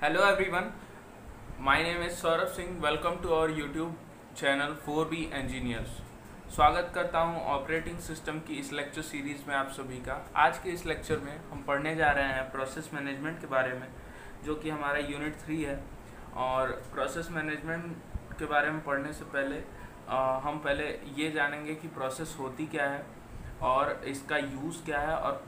Hello everyone, my name is Saurabh Singh. Welcome to our YouTube channel 4B Engineers. स्वागत करता हूं operating system की इस लेक्चर सीरीज़ में आप सभी का. आज के इस लेक्चर में हम पढ़ने जा रहे हैं प्रोसेस मैनेजमेंट के बारे में, जो कि हमारा यूनिट 3 है. और प्रोसेस मैनेजमेंट के बारे में पढ़ने से पहले हम पहले ये जानेंगे कि प्रोसेस होती क्या है और इसका यूज़ क्या है और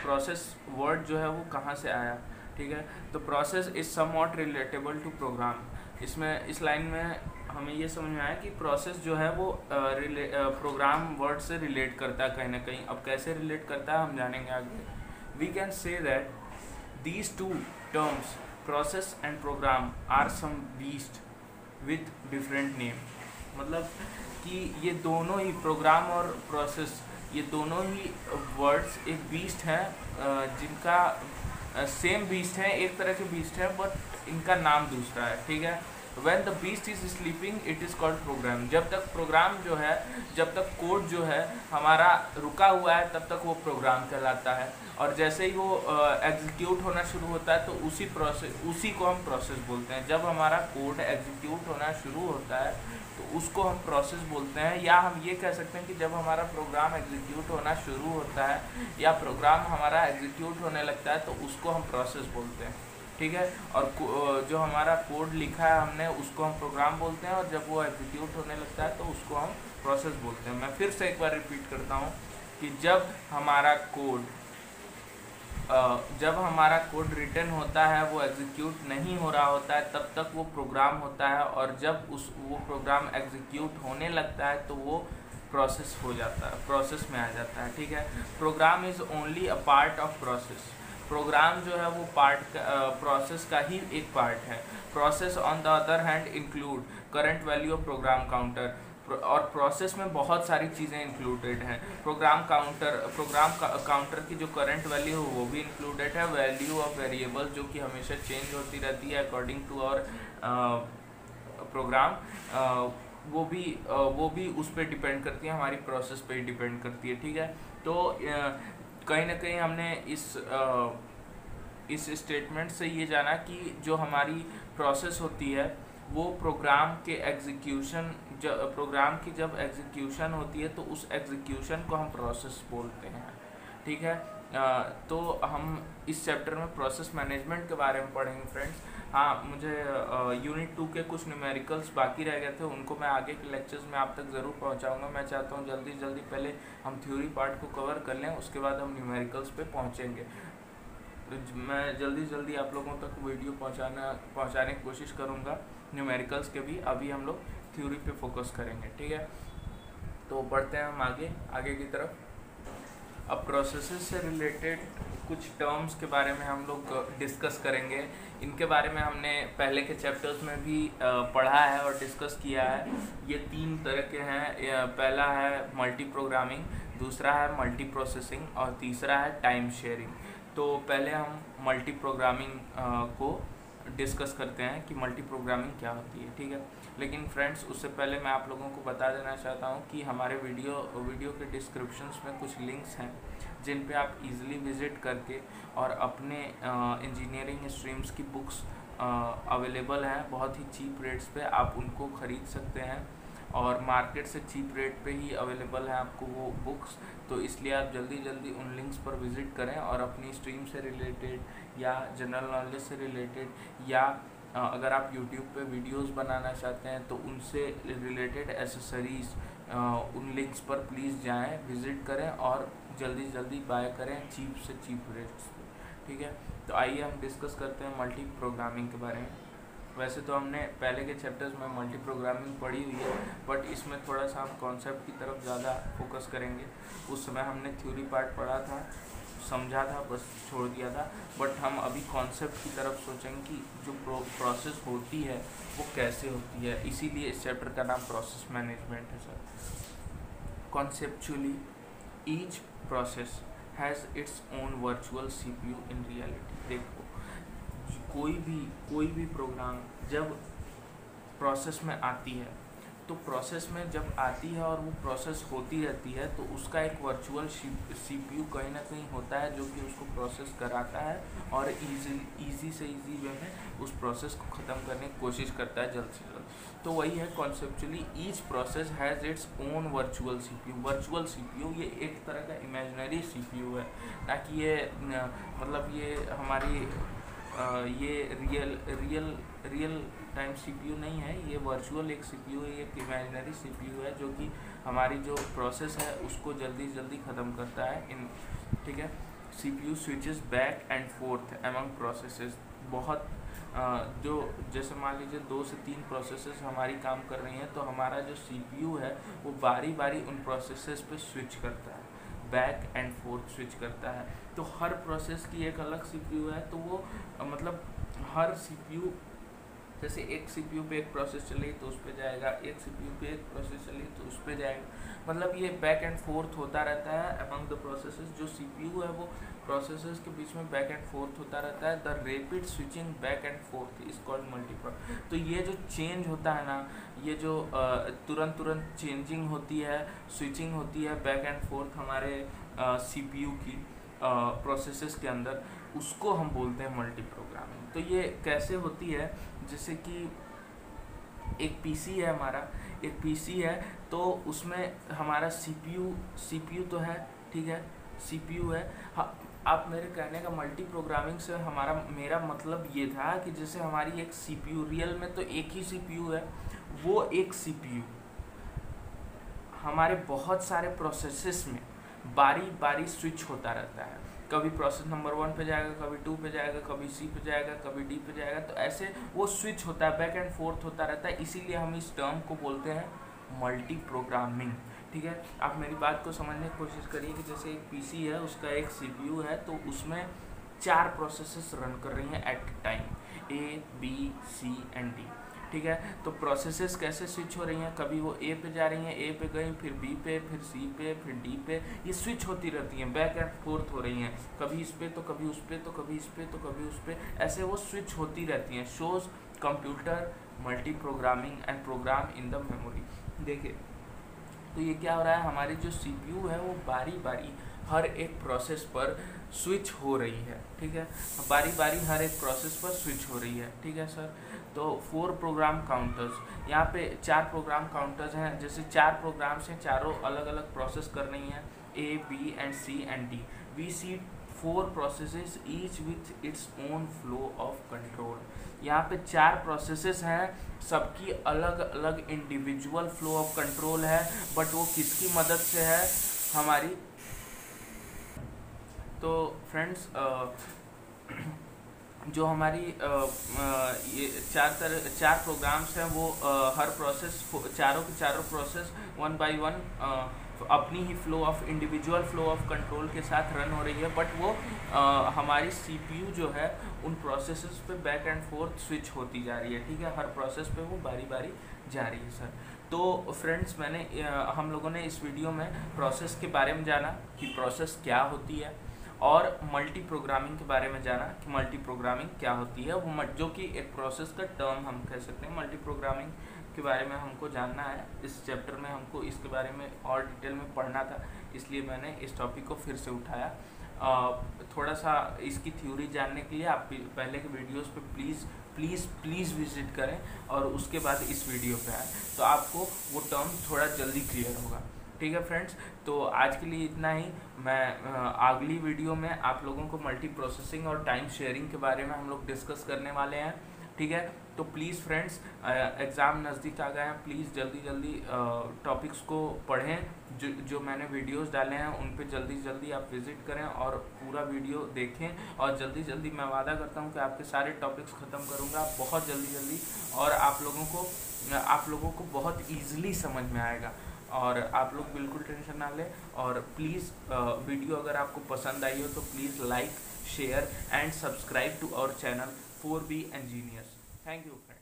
प्रोसेस वर्ड जो है वो कहाँ से आया. ठीक है, तो process is somewhat relatable to program. इसमें इस लाइन में हमें ये समझ में आया कि प्रोसेस जो है वो प्रोग्राम वर्ड से रिलेट करता है कहीं ना कहीं. अब कैसे रिलेट करता है हम जानेंगे आगे. We can say that these two terms process and program are some beast with different name. मतलब कि ये दोनों ही प्रोग्राम और प्रोसेस, ये दोनों ही वर्ड्स एक बीस्ट हैं, जिनका सेम बीस्ट है, एक तरह के बीस्ट है, बट इनका नाम दूसरा है. ठीक है, when the beast is sleeping it is called programme. जब तक प्रोग्राम जो है, जब तक कोड जो है हमारा रुका हुआ है, तब तक वो प्रोग्राम कहलाता है. और जैसे ही वो एग्जीक्यूट होना शुरू होता है तो उसी को हम प्रोसेस बोलते हैं. जब हमारा कोड एग्जीक्यूट होना शुरू होता है तो उसको हम प्रोसेस बोलते हैं. या हम ये कह सकते हैं कि जब हमारा प्रोग्राम एग्जीक्यूट होना शुरू होता है या प्रोग्राम हमारा एग्जीक्यूट होने लगता है तो उसको हम प्रोसेस बोलते हैं. ठीक है, और जो हमारा कोड लिखा है हमने उसको हम प्रोग्राम बोलते हैं, और जब वो एग्जीक्यूट होने लगता है तो उसको हम प्रोसेस बोलते हैं. मैं फिर से एक बार रिपीट करता हूँ कि जब हमारा कोड रिटन होता है, वो एग्जीक्यूट नहीं हो रहा होता है, तब तक वो प्रोग्राम होता है. और जब वो प्रोग्राम एग्जीक्यूट होने लगता है तो वो प्रोसेस हो जाता है, प्रोसेस में आ जाता है. ठीक है, program is only a part of process. Program जो है वो प्रोसेस का ही एक पार्ट है. Process on the other hand include current value of program counter. और प्रोसेस में बहुत सारी चीज़ें इंक्लूडेड हैं. प्रोग्राम काउंटर की जो करंट वैल्यू है वो भी इंक्लूडेड है. वैल्यू ऑफ वेरिएबल जो कि हमेशा चेंज होती रहती है अकॉर्डिंग टू आवर प्रोग्राम, वो भी उस पर डिपेंड करती है, हमारी प्रोसेस पे डिपेंड करती है. ठीक है, तो कहीं ना कहीं हमने इस स्टेटमेंट से ये जाना कि जो हमारी प्रोसेस होती है वो प्रोग्राम की जब एग्जीक्यूशन होती है तो उस एग्जीक्यूशन को हम प्रोसेस बोलते हैं. ठीक है, तो हम इस चैप्टर में प्रोसेस मैनेजमेंट के बारे में पढ़ेंगे फ्रेंड्स. हाँ, मुझे यूनिट 2 के कुछ न्यूमेरिकल्स बाकी रह गए थे, उनको मैं आगे के लेक्चर्स में आप तक ज़रूर पहुंचाऊंगा. मैं चाहता हूं जल्दी पहले हम थ्योरी पार्ट को कवर कर लें, उसके बाद हम न्यूमेरिकल्स पे पहुंचेंगे. मैं जल्दी आप लोगों तक वीडियो पहुंचाने की कोशिश करूंगा न्यूमेरिकल्स के भी. अभी हम लोग थ्योरी पे फोकस करेंगे. ठीक है, तो बढ़ते हैं हम आगे की तरफ. अब प्रोसेसेस से रिलेटेड कुछ टर्म्स के बारे में हम लोग डिस्कस करेंगे. इनके बारे में हमने पहले के चैप्टर्स में भी पढ़ा है और डिस्कस किया है. ये 3 तरह के हैं. पहला है मल्टी प्रोग्रामिंग, दूसरा है मल्टी प्रोसेसिंग और तीसरा है टाइम शेयरिंग. तो पहले हम मल्टी प्रोग्रामिंग को डिस्कस करते हैं कि मल्टी प्रोग्रामिंग क्या होती है. ठीक है, लेकिन फ्रेंड्स उससे पहले मैं आप लोगों को बता देना चाहता हूं कि हमारे वीडियो के डिस्क्रिप्शंस में कुछ लिंक्स हैं जिन पे आप इजीली विजिट करके और अपने इंजीनियरिंग स्ट्रीम्स की बुक्स अवेलेबल हैं. बहुत ही चीप रेट्स पे आप उनको ख़रीद सकते हैं और मार्केट से चीप रेट पे ही अवेलेबल है आपको वो बुक्स. तो इसलिए आप जल्दी उन लिंक्स पर विज़िट करें और अपनी स्ट्रीम से रिलेटेड या जनरल नॉलेज से रिलेटेड या अगर आप यूट्यूब पे वीडियोस बनाना चाहते हैं तो उनसे रिलेटेड एसेसरीज़, उन लिंक्स पर प्लीज़ जाएं, विज़िट करें और जल्दी बाय करें चीप से चीप रेट्स पे. ठीक है, तो आइए हम डिस्कस करते हैं मल्टी प्रोग्रामिंग के बारे में. वैसे तो हमने पहले के चैप्टर्स में मल्टी प्रोग्रामिंग पढ़ी हुई है, बट इसमें थोड़ा सा हम कॉन्सेप्ट की तरफ ज़्यादा फोकस करेंगे. उस समय हमने थ्योरी पार्ट पढ़ा था, समझा था, बस छोड़ दिया था. बट हम अभी कॉन्सेप्ट की तरफ सोचेंगे कि जो प्रोसेस होती है वो कैसे होती है. इसीलिए इस चैप्टर का नाम प्रोसेस मैनेजमेंट है sir. Conceptually each process has its own virtual CPU in reality. देखो, कोई भी प्रोग्राम जब प्रोसेस में आती है तो प्रोसेस में जब आती है और वो प्रोसेस होती रहती है तो उसका एक वर्चुअल सीपीयू कहीं ना कहीं होता है जो कि उसको प्रोसेस कराता है और इजी से इजी वे में उस प्रोसेस को ख़त्म करने की कोशिश करता है जल्द से जल्द। तो वही है conceptually each process has its own virtual CPU. Virtual CPU ये एक तरह का इमेजिनरी सीपीयू है, ना कि ये मतलब ये हमारी ये रियल टाइम सीपीयू नहीं है, ये वर्चुअल एक सीपीयू है, एक इमेजिनरी सीपीयू है जो कि हमारी जो प्रोसेस है उसको जल्दी जल्दी ख़त्म करता है ठीक है। CPU switches back and fourth among processes. बहुत जो जैसे मान लीजिए 2 से 3 प्रोसेसेस हमारी काम कर रही हैं तो हमारा जो सीपीयू है वो बारी बारी उन प्रोसेसेस पे स्विच करता है, बैक एंड फोर्थ स्विच करता है। तो हर प्रोसेस की एक अलग सीपीयू है, तो वो मतलब हर सीपीयू जैसे एक सीपीयू पे एक प्रोसेस चली तो उस पे जाएगा, एक सीपीयू पे एक प्रोसेस चली तो उस पे जाएगा, मतलब ये बैक एंड फोर्थ होता रहता है अमंग द प्रोसेसेस। जो सीपीयू है वो प्रोसेसेस के बीच में बैक एंड फोर्थ होता रहता है। The rapid switching back and forth is called मल्टीप्रो। तो ये जो चेंज होता है ना, ये जो तुरंत चेंजिंग होती है, स्विचिंग होती है बैक एंड फोर्थ हमारे सीपीयू की प्रोसेसेस के अंदर, उसको हम बोलते हैं मल्टी प्रोग्रामिंग। तो ये कैसे होती है, जैसे कि एक पीसी है हमारा, एक पीसी है तो उसमें हमारा सीपीयू तो है, ठीक है, सीपीयू है। हाँ, आप मेरे कहने का मल्टी प्रोग्रामिंग से मेरा मतलब ये था कि जैसे हमारी एक सीपीयू, रियल में तो एक ही सीपीयू है, वो एक सीपीयू हमारे बहुत सारे प्रोसेसेस में बारी बारी स्विच होता रहता है। कभी प्रोसेस नंबर 1 पे जाएगा, कभी 2 पे जाएगा, कभी सी पे जाएगा, कभी डी पे जाएगा, तो ऐसे वो स्विच होता है, बैक एंड फोर्थ होता रहता है। इसीलिए हम इस टर्म को बोलते हैं मल्टी प्रोग्रामिंग, ठीक है। आप मेरी बात को समझने की कोशिश करिए कि जैसे एक पीसी है, उसका एक सीपीयू है, तो उसमें 4 प्रोसेसेस रन कर रही हैं at time, A B C and D, ठीक है। तो प्रोसेसेस कैसे स्विच हो रही हैं, कभी वो ए पे जा रही हैं, ए पे गई, फिर बी पे, फिर सी पे, फिर डी पे, ये स्विच होती रहती हैं, बैक एंड फोर्थ हो रही हैं, कभी इस पे तो कभी उस पे, तो कभी इस पे तो कभी उस पे, ऐसे वो स्विच होती रहती हैं। Shows computer multi programming and program in the memory. देखिए तो ये क्या हो रहा है, हमारी जो सीपीयू है वो बारी बारी हर एक प्रोसेस पर स्विच हो रही है, ठीक है, बारी बारी हर एक प्रोसेस पर स्विच हो रही है, ठीक है सर। तो 4 प्रोग्राम काउंटर्स, यहाँ पे 4 प्रोग्राम काउंटर्स हैं, जैसे 4 प्रोग्राम्स हैं, चारों अलग अलग प्रोसेस कर रही हैं, A B and C and D. We see 4 processes each with its own flow of control. यहाँ पे 4 प्रोसेसेस हैं, सबकी अलग अलग इंडिविजुअल फ्लो ऑफ कंट्रोल है, बट वो किसकी मदद से है, हमारी। तो फ्रेंड्स जो हमारी ये 4 प्रोग्राम्स हैं वो हर प्रोसेस, चारों के चारों प्रोसेस 1 बाय 1 अपनी ही flow of individual flow of control के साथ रन हो रही है, बट वो हमारी सीपीयू जो है उन प्रोसेसेस पे बैक एंड फोर्थ स्विच होती जा रही है, ठीक है, हर प्रोसेस पे वो बारी बारी जा रही है सर। तो फ्रेंड्स हम लोगों ने इस वीडियो में प्रोसेस के बारे में जाना कि प्रोसेस क्या होती है, और मल्टी प्रोग्रामिंग के बारे में जाना कि मल्टी प्रोग्रामिंग क्या होती है, वो जो कि एक प्रोसेस का टर्म हम कह सकते हैं। मल्टी प्रोग्रामिंग के बारे में हमको जानना है, इस चैप्टर में हमको इसके बारे में और डिटेल में पढ़ना था, इसलिए मैंने इस टॉपिक को फिर से उठाया। थोड़ा सा इसकी थ्योरी जानने के लिए आप पहले के वीडियोस पे प्लीज़ विजिट करें और उसके बाद इस वीडियो पे आए, तो आपको वो टर्म थोड़ा जल्दी क्लियर होगा, ठीक है फ्रेंड्स। तो आज के लिए इतना ही। मैं अगली वीडियो में आप लोगों को मल्टी प्रोसेसिंग और टाइम शेयरिंग के बारे में हम लोग डिस्कस करने वाले हैं, ठीक है। तो प्लीज़ फ्रेंड्स, एग्ज़ाम नज़दीक आ गए हैं, प्लीज़ जल्दी टॉपिक्स को पढ़ें, जो मैंने वीडियोस डाले हैं उन पे जल्दी आप विज़िट करें और पूरा वीडियो देखें, और जल्दी मैं वादा करता हूं कि आपके सारे टॉपिक्स ख़त्म करूंगा बहुत जल्दी, और आप लोगों को बहुत ईजिली समझ में आएगा, और आप लोग बिल्कुल टेंशन ना लें। और प्लीज़ वीडियो अगर आपको पसंद आई हो तो please like, share and subscribe to our channel 4B engineers. Thank you friends.